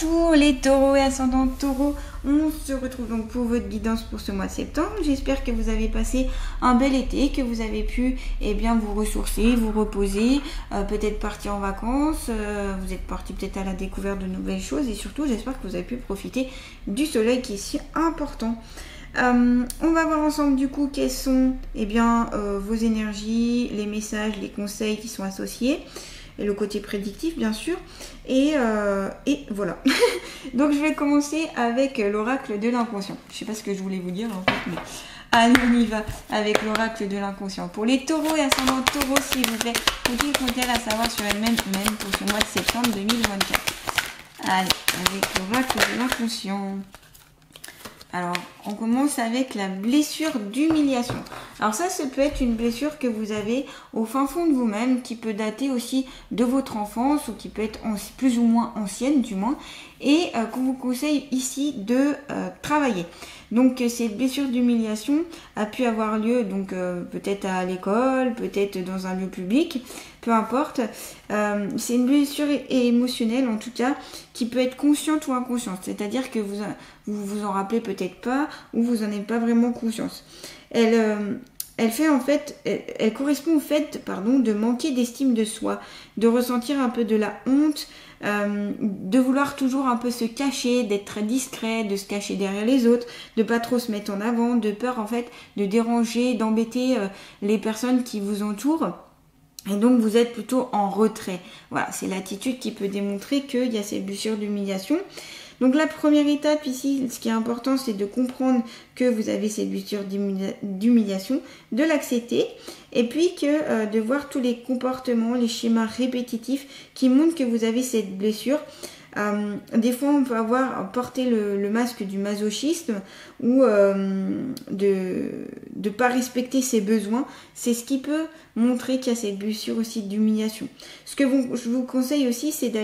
Bonjour les taureaux et ascendants taureaux, on se retrouve donc pour votre guidance pour ce mois de septembre. J'espère que vous avez passé un bel été, que vous avez pu vous ressourcer, vous reposer, peut-être partir en vacances, vous êtes parti peut-être à la découverte de nouvelles choses et surtout j'espère que vous avez pu profiter du soleil qui est si important. On va voir ensemble du coup quelles sont vos énergies, les messages, les conseils qui sont associés. Et le côté prédictif bien sûr, et voilà. Donc je vais commencer avec l'oracle de l'inconscient. Je sais pas ce que je voulais vous dire en fait, mais allez on y va avec l'oracle de l'inconscient. Pour les taureaux et ascendants taureaux, s'il vous plaît, faut-il compter à savoir sur elle-même même pour ce mois de septembre 2024. Allez, avec l'oracle de l'inconscient. Alors, on commence avec la blessure d'humiliation. Alors ça peut être une blessure que vous avez au fin fond de vous-même, qui peut dater aussi de votre enfance, ou qui peut être plus ou moins ancienne du moins, et qu'on vous conseille ici de travailler. Donc cette blessure d'humiliation a pu avoir lieu donc peut-être à l'école, peut-être dans un lieu public, peu importe. C'est une blessure émotionnelle en tout cas qui peut être consciente ou inconsciente, c'est-à-dire que vous vous en rappelez peut-être pas ou vous en avez pas vraiment conscience. Elle correspond au fait de manquer d'estime de soi, de ressentir un peu de la honte, de vouloir toujours un peu se cacher, d'être très discret, de se cacher derrière les autres, de pas trop se mettre en avant, de peur en fait de déranger, d'embêter les personnes qui vous entourent. Et donc vous êtes plutôt en retrait. Voilà, c'est l'attitude qui peut démontrer qu'il y a cette blessure d'humiliation. Donc la première étape ici, ce qui est important, c'est de comprendre que vous avez cette blessure d'humiliation, de l'accepter, et puis de voir tous les comportements, les schémas répétitifs qui montrent que vous avez cette blessure. Des fois on peut porter le masque du masochisme ou de pas respecter ses besoins. C'est ce qui peut montrer qu'il y a cette blessure aussi d'humiliation. Ce que je vous conseille aussi, c'est de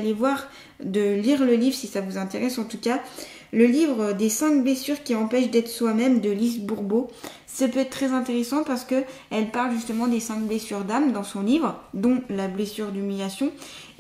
lire le livre si ça vous intéresse en tout cas. Le livre des 5 blessures qui empêchent d'être soi-même de Lise Bourbeau. Ça peut être très intéressant parce que elle parle justement des 5 blessures d'âme dans son livre, dont la blessure d'humiliation.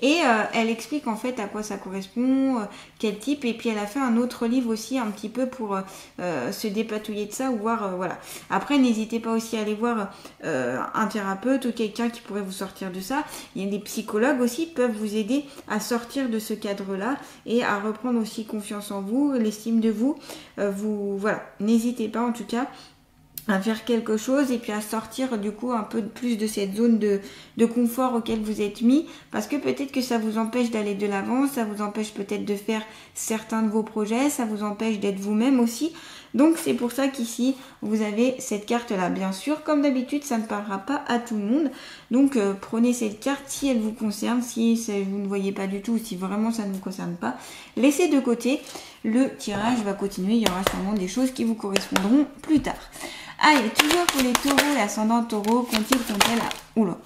Et elle explique en fait à quoi ça correspond, quel type. Et puis elle a fait un autre livre aussi un petit peu pour se dépatouiller de ça ou voir, voilà. Après, n'hésitez pas aussi à aller voir un thérapeute ou quelqu'un qui pourrait vous sortir de ça. Il y a des psychologues aussi qui peuvent vous aider à sortir de ce cadre-là et à reprendre aussi confiance en vous, l'estime de vous. Voilà, n'hésitez pas en tout cas à faire quelque chose et puis à sortir du coup un peu plus de cette zone de confort auquel vous êtes mis, parce que peut-être que ça vous empêche d'aller de l'avant, ça vous empêche peut-être de faire certains de vos projets, ça vous empêche d'être vous-même aussi. Donc c'est pour ça qu'ici vous avez cette carte là. Bien sûr, comme d'habitude, ça ne parlera pas à tout le monde, donc prenez cette carte si elle vous concerne, si vous ne voyez pas du tout, si vraiment ça ne vous concerne pas, laissez de côté. Le tirage va continuer, il y aura sûrement des choses qui vous correspondront plus tard. Allez, toujours pour les taureaux et ascendants taureaux, qu'ont-ils compté là? Oula,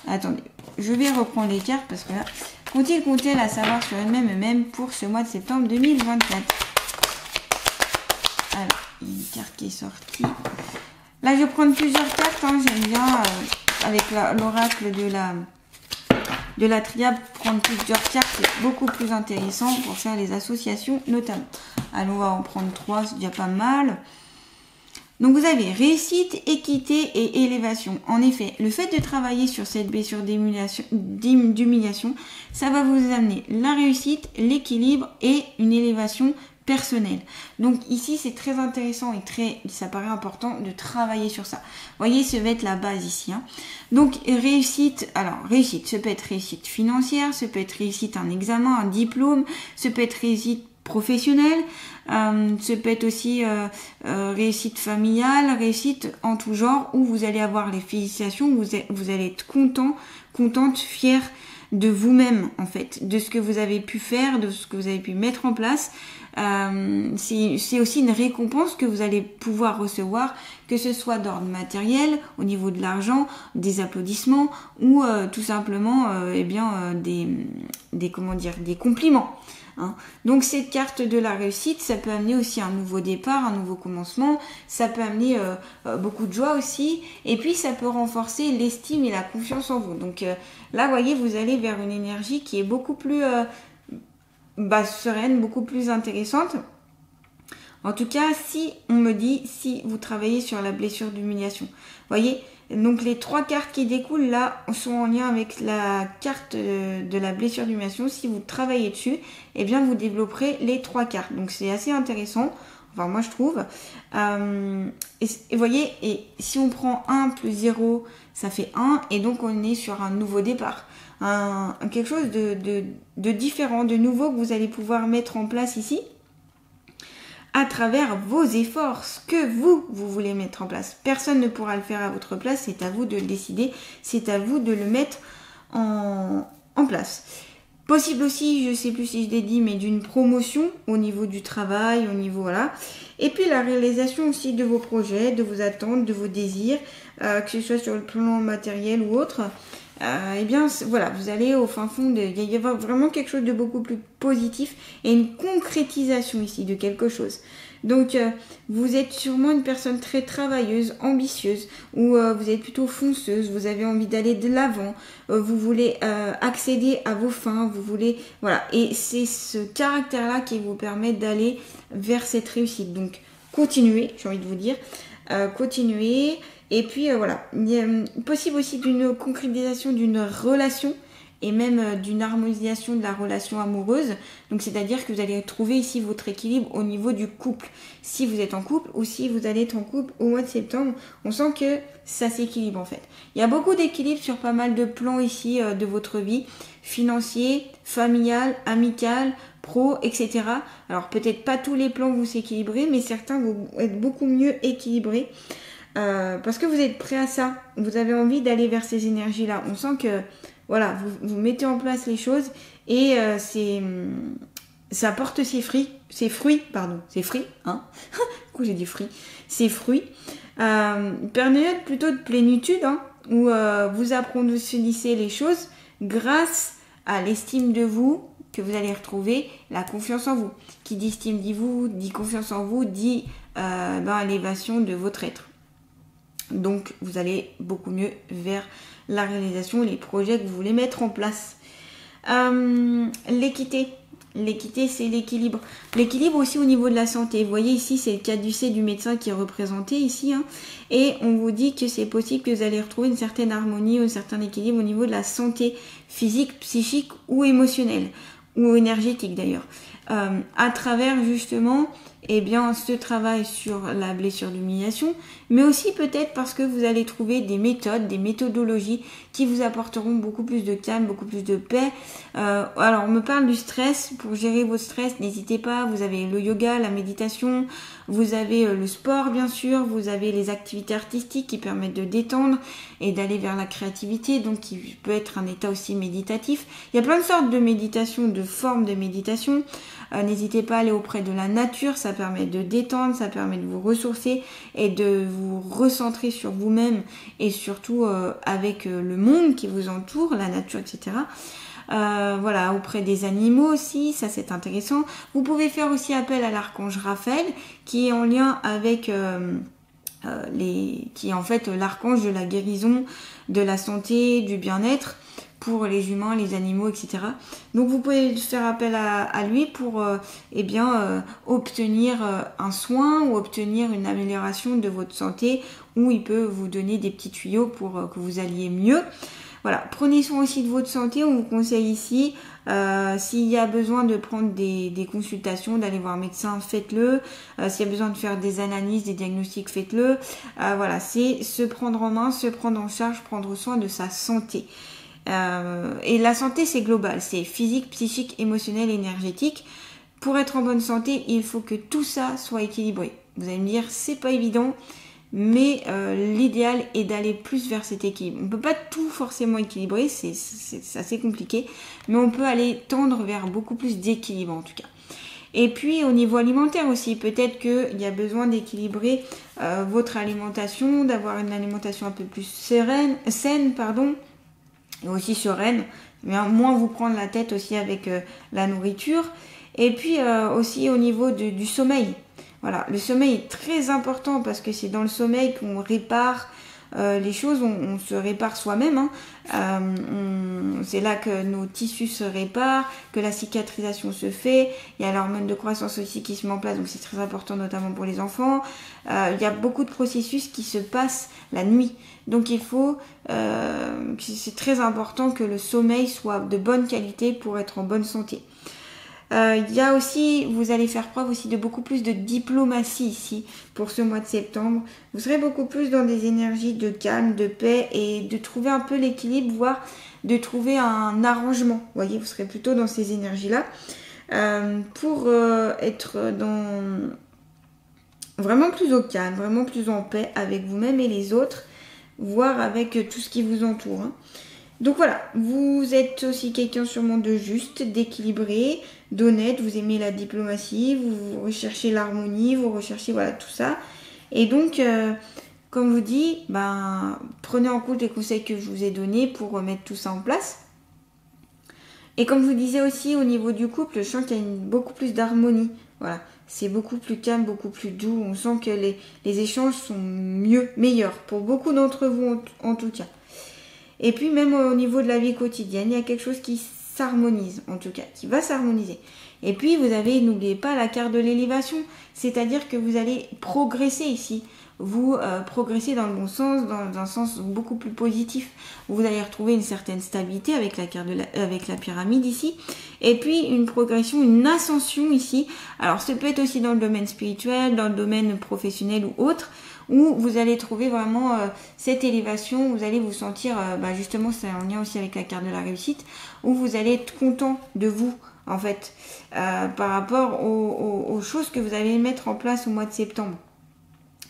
attendez, je vais reprendre les cartes parce que là, qu'ont-ils compté à savoir sur elles-mêmes pour ce mois de septembre 2024? Alors, il y a une carte qui est sortie. Là, je vais prendre plusieurs cartes, j'aime bien, avec l'oracle de la triade, prendre plusieurs cartes, c'est beaucoup plus intéressant pour faire les associations notamment. Alors, on va en prendre 3, c'est déjà pas mal. Donc vous avez réussite, équité et élévation. En effet, le fait de travailler sur cette blessure d'humiliation, ça va vous amener la réussite, l'équilibre et une élévation personnelle. Donc ici, c'est très intéressant et ça paraît important de travailler sur ça. Vous voyez, ça va être la base ici. Donc réussite, ça peut être réussite financière, ça peut être réussite un examen, un diplôme, ça peut être réussite professionnelle, ça peut être aussi réussite familiale, réussite en tout genre, où vous allez avoir les félicitations, vous allez être contente, fière de vous-même en fait, de ce que vous avez pu faire, de ce que vous avez pu mettre en place. C'est aussi une récompense que vous allez pouvoir recevoir, que ce soit d'ordre matériel, au niveau de l'argent, des applaudissements ou tout simplement des compliments. Donc cette carte de la réussite, ça peut amener aussi un nouveau départ, un nouveau commencement, ça peut amener beaucoup de joie aussi, et puis ça peut renforcer l'estime et la confiance en vous. Donc là, vous voyez, vous allez vers une énergie qui est beaucoup plus sereine, beaucoup plus intéressante. En tout cas, si on me dit, si vous travaillez sur la blessure d'humiliation. Voyez, donc les 3 cartes qui découlent là sont en lien avec la carte de la blessure d'humiliation. Si vous travaillez dessus, eh bien vous développerez les 3 cartes. Donc c'est assez intéressant, enfin moi je trouve. Et voyez, et si on prend 1 plus 0, ça fait 1, et donc on est sur un nouveau départ. Quelque chose de différent, de nouveau que vous allez pouvoir mettre en place ici. À travers vos efforts, ce que vous voulez mettre en place. Personne ne pourra le faire à votre place, c'est à vous de le décider, c'est à vous de le mettre en place. Possible aussi, je ne sais plus si je l'ai dit, mais d'une promotion au niveau du travail, au niveau, voilà. Et puis la réalisation aussi de vos projets, de vos attentes, de vos désirs, que ce soit sur le plan matériel ou autre. Eh bien, voilà, vous allez au fin fond, il y a vraiment quelque chose de beaucoup plus positif et une concrétisation ici de quelque chose. Donc, vous êtes sûrement une personne très travailleuse, ambitieuse, ou vous êtes plutôt fonceuse, vous avez envie d'aller de l'avant, vous voulez accéder à vos fins, vous voulez, voilà. Et c'est ce caractère-là qui vous permet d'aller vers cette réussite. Donc, continuez, j'ai envie de vous dire, continuez. Et puis voilà, il est possible aussi d'une concrétisation d'une relation et même d'une harmonisation de la relation amoureuse. Donc c'est-à-dire que vous allez trouver ici votre équilibre au niveau du couple. Si vous êtes en couple ou si vous allez être en couple au mois de septembre, on sent que ça s'équilibre en fait. Il y a beaucoup d'équilibre sur pas mal de plans ici de votre vie, financier, familial, amical, pro, etc. Alors peut-être pas tous les plans vont s'équilibrer, mais certains vont être beaucoup mieux équilibrés. Parce que vous êtes prêt à ça, vous avez envie d'aller vers ces énergies-là. On sent que voilà, vous mettez en place les choses et ça porte ses fruits, hein. Du coup j'ai dit fruits, ses fruits. Période plutôt de plénitude, hein, où vous approfondissez les choses grâce à l'estime de vous que vous allez retrouver, la confiance en vous. Qui dit estime dit vous, dit confiance en vous, dit l'élévation de votre être. Donc, vous allez beaucoup mieux vers la réalisation et les projets que vous voulez mettre en place. L'équité. L'équité, c'est l'équilibre. L'équilibre aussi au niveau de la santé. Vous voyez ici, c'est le caducée du médecin qui est représenté ici. Hein, et on vous dit que c'est possible que vous allez retrouver une certaine harmonie ou un certain équilibre au niveau de la santé physique, psychique ou émotionnelle. Ou énergétique d'ailleurs. À travers justement ce travail sur la blessure d'humiliation, mais aussi peut-être parce que vous allez trouver des méthodes, des méthodologies qui vous apporteront beaucoup plus de calme, beaucoup plus de paix. Alors on me parle du stress, pour gérer votre stress, n'hésitez pas, vous avez le yoga, la méditation, vous avez le sport bien sûr, vous avez les activités artistiques qui permettent de détendre et d'aller vers la créativité, donc qui peut être un état aussi méditatif. Il y a plein de sortes de méditation, de formes de méditation. N'hésitez pas à aller auprès de la nature, ça permet de détendre, ça permet de vous ressourcer et de vous recentrer sur vous-même et surtout avec le monde qui vous entoure, la nature, etc. Voilà, auprès des animaux aussi, ça c'est intéressant. Vous pouvez faire aussi appel à l'archange Raphaël qui est en lien avec qui est en fait l'archange de la guérison, de la santé, du bien-être pour les humains, les animaux, etc. Donc vous pouvez faire appel à lui pour obtenir un soin ou obtenir une amélioration de votre santé, ou il peut vous donner des petits tuyaux pour que vous alliez mieux. Voilà, prenez soin aussi de votre santé, on vous conseille ici, s'il y a besoin de prendre des consultations, d'aller voir un médecin, faites-le. S'il y a besoin de faire des analyses, des diagnostics, faites-le. Voilà, c'est se prendre en main, se prendre en charge, prendre soin de sa santé. Et la santé c'est global, c'est physique, psychique, émotionnel, énergétique. Pour être en bonne santé, il faut que tout ça soit équilibré. Vous allez me dire, c'est pas évident, mais l'idéal est d'aller plus vers cet équilibre. On ne peut pas tout forcément équilibrer, c'est assez compliqué, mais on peut aller tendre vers beaucoup plus d'équilibre en tout cas. Et puis au niveau alimentaire aussi, peut-être qu'il y a besoin d'équilibrer votre alimentation, d'avoir une alimentation un peu plus saine, et aussi sereine, moins vous prendre la tête aussi avec la nourriture. Et puis aussi au niveau du sommeil. Voilà, le sommeil est très important parce que c'est dans le sommeil qu'on répare les choses, on se répare soi-même. Hein. C'est là que nos tissus se réparent, que la cicatrisation se fait. Il y a l'hormone de croissance aussi qui se met en place, donc c'est très important notamment pour les enfants. Il y a beaucoup de processus qui se passent la nuit. Donc c'est très important que le sommeil soit de bonne qualité pour être en bonne santé. Il y a aussi, vous allez faire preuve aussi de beaucoup plus de diplomatie ici pour ce mois de septembre. Vous serez beaucoup plus dans des énergies de calme, de paix et de trouver un peu l'équilibre, voire de trouver un arrangement. Vous voyez, vous serez plutôt dans ces énergies-là pour être dans vraiment plus au calme, vraiment plus en paix avec vous-même et les autres, voire avec tout ce qui vous entoure. Hein. Donc voilà, vous êtes aussi quelqu'un sûrement de juste, d'équilibré, d'honnête, vous aimez la diplomatie, vous recherchez l'harmonie, vous recherchez voilà tout ça. Et donc, comme je vous dis, prenez en compte les conseils que je vous ai donnés pour mettre tout ça en place. Et comme je vous disais aussi, au niveau du couple, je sens qu'il y a beaucoup plus d'harmonie. Voilà, c'est beaucoup plus calme, beaucoup plus doux. On sent que les échanges sont meilleurs pour beaucoup d'entre vous en tout cas. Et puis même au niveau de la vie quotidienne, il y a quelque chose qui s'harmonise, en tout cas, qui va s'harmoniser. Et puis vous avez, n'oubliez pas, la carte de l'élévation, c'est-à-dire que vous allez progresser ici. Vous progressez dans le bon sens, dans un sens beaucoup plus positif. Vous allez retrouver une certaine stabilité avec la carte avec la pyramide ici. Et puis une progression, une ascension ici. Alors ça peut être aussi dans le domaine spirituel, dans le domaine professionnel ou autre, où vous allez trouver vraiment cette élévation, vous allez vous sentir, justement c'est en lien aussi avec la carte de la réussite, où vous allez être content de vous en fait, par rapport aux choses que vous allez mettre en place au mois de septembre.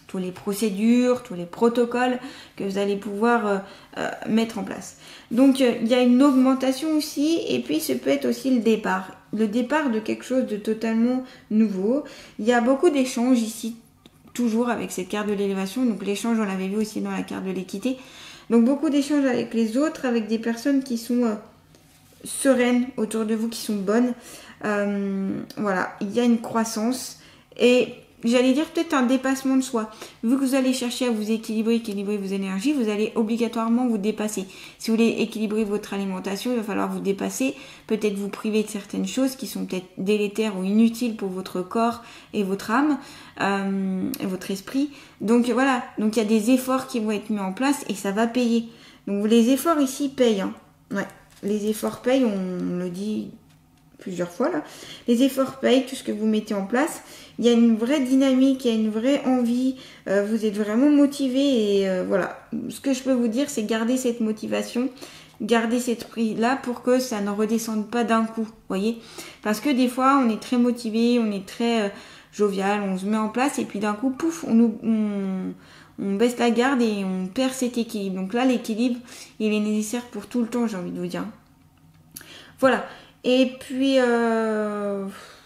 Tous les procédures, tous les protocoles que vous allez pouvoir mettre en place. Donc il y a une augmentation aussi, et puis ce peut être aussi le départ de quelque chose de totalement nouveau. Il y a beaucoup d'échanges ici, toujours avec cette carte de l'élévation, donc l'échange on l'avait vu aussi dans la carte de l'équité, donc beaucoup d'échanges avec les autres, avec des personnes qui sont sereines autour de vous, qui sont bonnes, voilà, il y a une croissance et j'allais dire peut-être un dépassement de soi. Vu que vous allez chercher à vous équilibrer vos énergies, vous allez obligatoirement vous dépasser. Si vous voulez équilibrer votre alimentation, il va falloir vous dépasser, peut-être vous priver de certaines choses qui sont peut-être délétères ou inutiles pour votre corps et votre âme, et votre esprit. Donc voilà, donc il y a des efforts qui vont être mis en place et ça va payer. Donc les efforts ici payent. Hein. Ouais, les efforts payent, on le dit plusieurs fois là. Les efforts payent, tout ce que vous mettez en place. Il y a une vraie dynamique, il y a une vraie envie, vous êtes vraiment motivé et voilà. Ce que je peux vous dire, c'est garder cette motivation, garder cet esprit-là pour que ça ne redescende pas d'un coup, voyez. Parce que des fois, on est très motivé, on est très jovial, on se met en place et puis d'un coup, pouf, on baisse la garde et on perd cet équilibre. Donc là, l'équilibre, il est nécessaire pour tout le temps, j'ai envie de vous dire. Voilà. Et puis,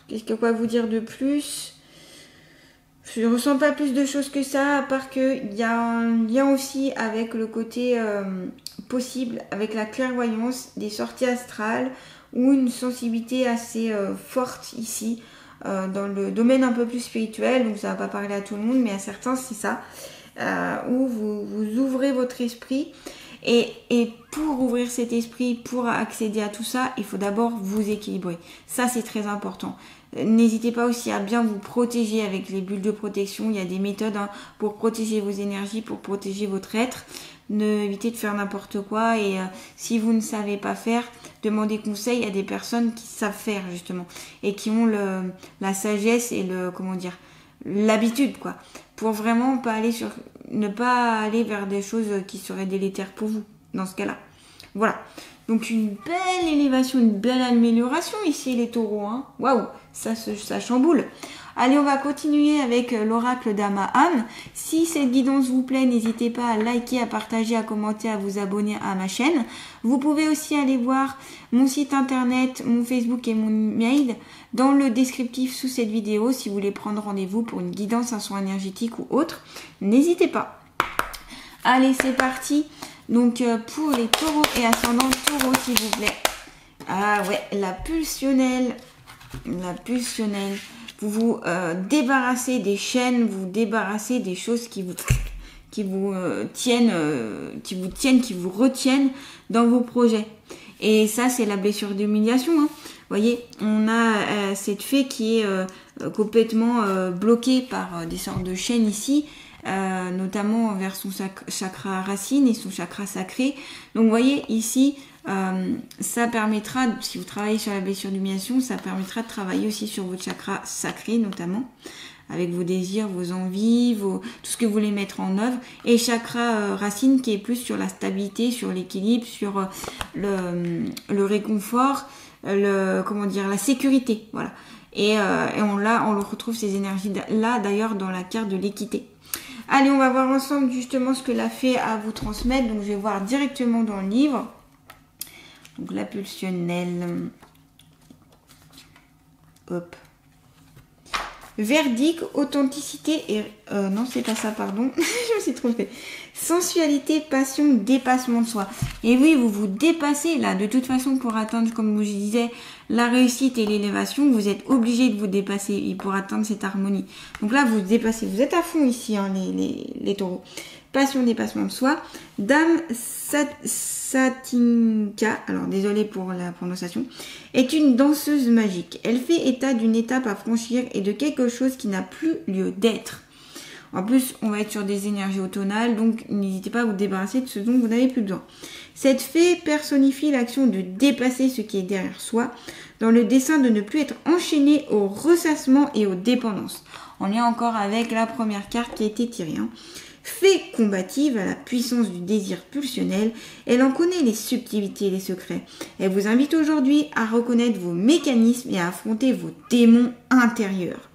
qu'est-ce que quoi vous dire de plus ? Je ne ressens pas plus de choses que ça, à part qu'il y a un lien aussi avec le côté possible, avec la clairvoyance, des sorties astrales ou une sensibilité assez forte ici, dans le domaine un peu plus spirituel, donc ça ne va pas parler à tout le monde, mais à certains c'est ça, où vous ouvrez votre esprit. Et pour ouvrir cet esprit, pour accéder à tout ça, il faut d'abord vous équilibrer. Ça, c'est très important. N'hésitez pas aussi à bien vous protéger avec les bulles de protection. Il y a des méthodes pour protéger vos énergies, pour protéger votre être. Évitez de faire n'importe quoi. Et si vous ne savez pas faire, demandez conseil à des personnes qui savent faire, justement. Et qui ont la sagesse et l'habitude, quoi. Pour vraiment ne pas aller vers des choses qui seraient délétères pour vous, dans ce cas-là. Voilà. Donc une belle élévation, une belle amélioration ici, les taureaux. Hein. Waouh, ça chamboule. Allez, on va continuer avec l'oracle d'Amahan. Si cette guidance vous plaît, n'hésitez pas à liker, à partager, à commenter, à vous abonner à ma chaîne. Vous pouvez aussi aller voir mon site internet, mon Facebook et mon mail dans le descriptif sous cette vidéo si vous voulez prendre rendez-vous pour une guidance, un soin énergétique ou autre. N'hésitez pas. Allez, c'est parti. Donc pour les taureaux et ascendants taureaux, s'il vous plaît. Ah ouais, la pulsionnelle. Vous vous débarrassez des chaînes, vous débarrassez des choses qui qui vous tiennent, qui vous retiennent dans vos projets. Et ça, c'est la blessure d'humiliation. Hein. Vous voyez, on a cette fée qui est complètement bloquée par des sortes de chaînes ici, notamment vers son chakra racine et son chakra sacré. Donc, vous voyez, ici, ça permettra, si vous travaillez sur la blessure d'humiliation, ça permettra de travailler aussi sur votre chakra sacré, notamment, avec vos désirs, vos envies, tout ce que vous voulez mettre en œuvre. Et chakra racine qui est plus sur la stabilité, sur l'équilibre, sur le réconfort, la sécurité. Voilà. Et on le retrouve ces énergies-là d'ailleurs dans la carte de l'équité. Allez, on va voir ensemble justement ce que la fée a à vous transmettre. Donc je vais voir directement dans le livre. Donc la pulsionnelle. Hop. Verdict, authenticité et... non, c'est pas ça, pardon. Je me suis trompée. Sensualité, passion, dépassement de soi. Et oui, vous vous dépassez là. De toute façon, pour atteindre, comme je disais, la réussite et l'élévation, vous êtes obligé de vous dépasser pour atteindre cette harmonie. Donc là, vous vous dépassez. Vous êtes à fond ici, hein, les taureaux. Passion, dépassement de soi. Dame Satinka, alors désolée pour la prononciation, est une danseuse magique. Elle fait état d'une étape à franchir et de quelque chose qui n'a plus lieu d'être. En plus, on va être sur des énergies automnales, donc n'hésitez pas à vous débarrasser de ce dont vous n'avez plus besoin. Cette fée personnifie l'action de dépasser ce qui est derrière soi, dans le dessein de ne plus être enchaîné au ressassement et aux dépendances. On est encore avec la première carte qui a été tirée. Hein. Fée combative à la puissance du désir pulsionnel, elle en connaît les subtilités et les secrets. Elle vous invite aujourd'hui à reconnaître vos mécanismes et à affronter vos démons intérieurs.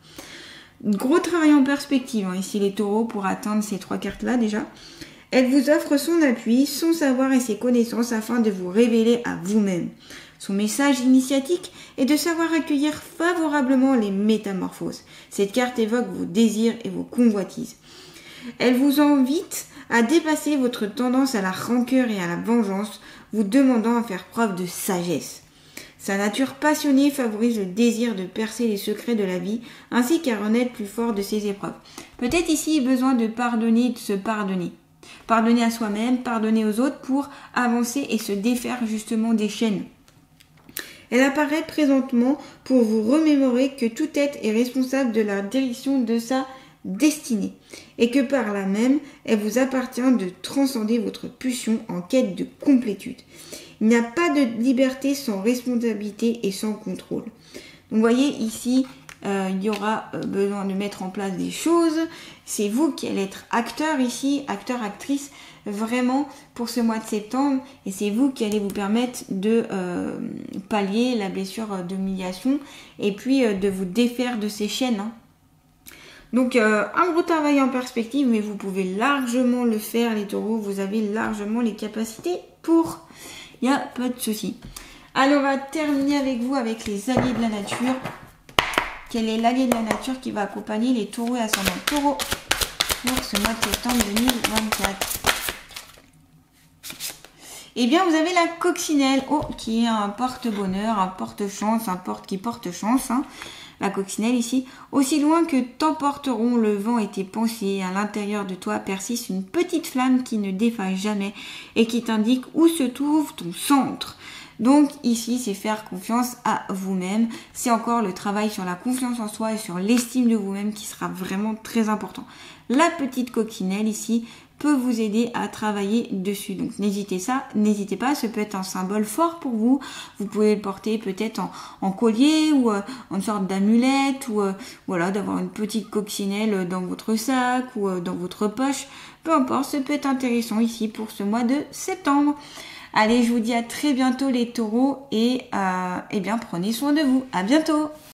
Gros travail en perspective, hein, ici les taureaux, pour atteindre ces 3 cartes-là déjà. Elle vous offre son appui, son savoir et ses connaissances afin de vous révéler à vous-même. Son message initiatique est de savoir accueillir favorablement les métamorphoses. Cette carte évoque vos désirs et vos convoitises. Elle vous invite à dépasser votre tendance à la rancœur et à la vengeance, vous demandant à faire preuve de sagesse. Sa nature passionnée favorise le désir de percer les secrets de la vie, ainsi qu'à renaître plus fort de ses épreuves. Peut-être ici besoin de pardonner, de se pardonner. Pardonner à soi-même, pardonner aux autres pour avancer et se défaire justement des chaînes. Elle apparaît présentement pour vous remémorer que tout être est responsable de la direction de sa destinée et que par là même, elle vous appartient de transcender votre pulsion en quête de complétude. Il n'y a pas de liberté sans responsabilité et sans contrôle. Donc vous voyez ici, il y aura besoin de mettre en place des choses. C'est vous qui allez être acteur ici, acteur, actrice, vraiment pour ce mois de septembre. Et c'est vous qui allez vous permettre de pallier la blessure d'humiliation et puis de vous défaire de ces chaînes. Hein. Donc un gros travail en perspective, mais vous pouvez largement le faire les taureaux. Vous avez largement les capacités pour... Il n'y a pas de souci. Allez, on va terminer avec vous avec les alliés de la nature. Quel est l'allié de la nature qui va accompagner les taureaux et ascendants taureaux pour ce mois de septembre 2024? Eh bien, vous avez la coccinelle, qui est un porte-bonheur, un porte-chance, qui porte chance. Hein. La coccinelle ici, aussi loin que t'emporteront le vent et tes pensées, à l'intérieur de toi persiste une petite flamme qui ne défaille jamais et qui t'indique où se trouve ton centre. Donc ici, c'est faire confiance à vous-même. C'est encore le travail sur la confiance en soi et sur l'estime de vous-même qui sera vraiment très important. La petite coccinelle ici peut vous aider à travailler dessus. Donc n'hésitez pas, ce peut être un symbole fort pour vous. Vous pouvez le porter peut-être en collier ou en sorte d'amulette ou voilà, d'avoir une petite coccinelle dans votre sac ou dans votre poche. Peu importe, ce peut être intéressant ici pour ce mois de septembre. Allez, je vous dis à très bientôt les taureaux et eh bien prenez soin de vous. À bientôt.